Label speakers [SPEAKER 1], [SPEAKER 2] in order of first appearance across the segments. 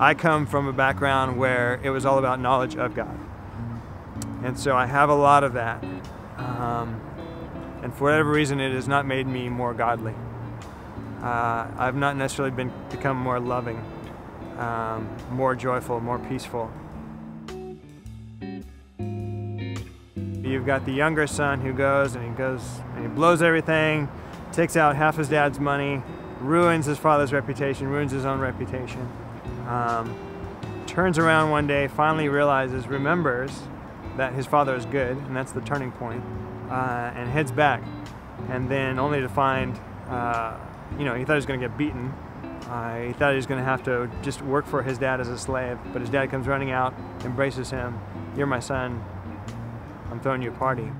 [SPEAKER 1] I come from a background where it was all about knowledge of God. And so I have a lot of that. And for whatever reason, it has not made me more godly. I've not necessarily become more loving, more joyful, more peaceful. You've got the younger son who goes and he blows everything, takes out half his dad's money, ruins his father's reputation, ruins his own reputation. Turns around one day, finally remembers that his father is good, and that's the turning point, and heads back. And then only to find, he thought he was going to get beaten. He thought he was going to have to just work for his dad as a slave, but his dad comes running out, embraces him. "You're my son. I'm throwing you a party."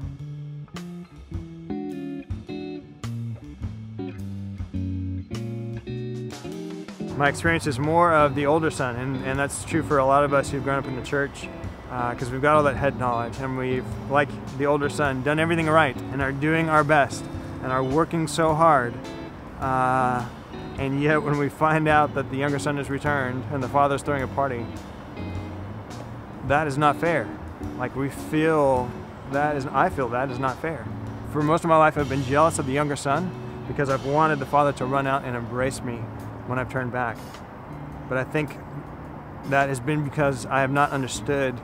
[SPEAKER 1] My experience is more of the older son, and that's true for a lot of us who've grown up in the church, because we've got all that head knowledge, and we've, like the older son, done everything right and are doing our best and are working so hard, and yet when we find out that the younger son has returned and the father's throwing a party, that is not fair. Like I feel that is not fair. For most of my life I've been jealous of the younger son because I've wanted the father to run out and embrace me when I've turned back. But I think that has been because I have not understood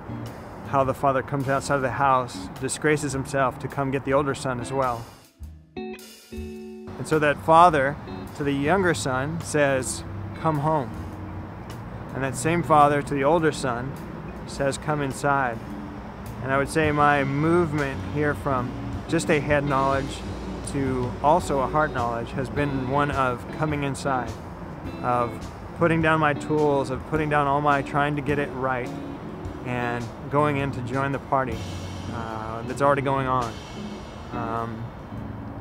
[SPEAKER 1] how the father comes outside of the house, disgraces himself to come get the older son as well. And so that father to the younger son says, "Come home." And that same father to the older son says, "Come inside." And I would say my movement here from just a head knowledge to also a heart knowledge has been one of coming inside, of putting down my tools, of putting down all my trying to get it right, and going in to join the party that's already going on.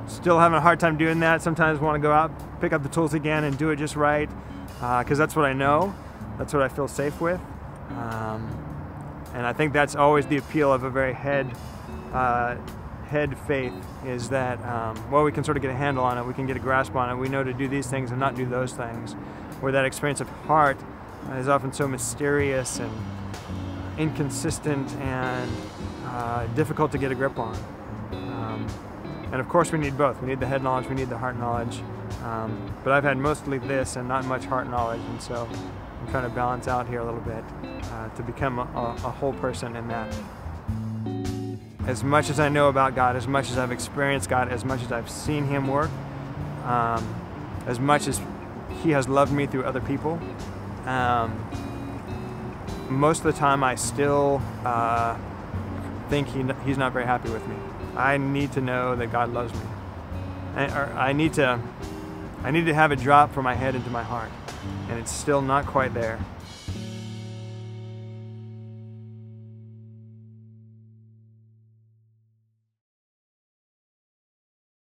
[SPEAKER 1] Still having a hard time doing that. Sometimes want to go out, pick up the tools again and do it just right, because that's what I know, that's what I feel safe with. And I think that's always the appeal of a very head faith, is that, well, we can sort of get a handle on it, we can get a grasp on it, we know to do these things and not do those things. Where that experience of heart is often so mysterious and inconsistent and difficult to get a grip on. And of course we need both. We need the head knowledge, we need the heart knowledge. But I've had mostly this and not much heart knowledge, and so I'm trying to balance out here a little bit to become a whole person in that. As much as I know about God, as much as I've experienced God, as much as I've seen Him work, as much as He has loved me through other people, most of the time I still think He's not very happy with me. I need to know that God loves me. I need to have it drop from my head into my heart, and it's still not quite there.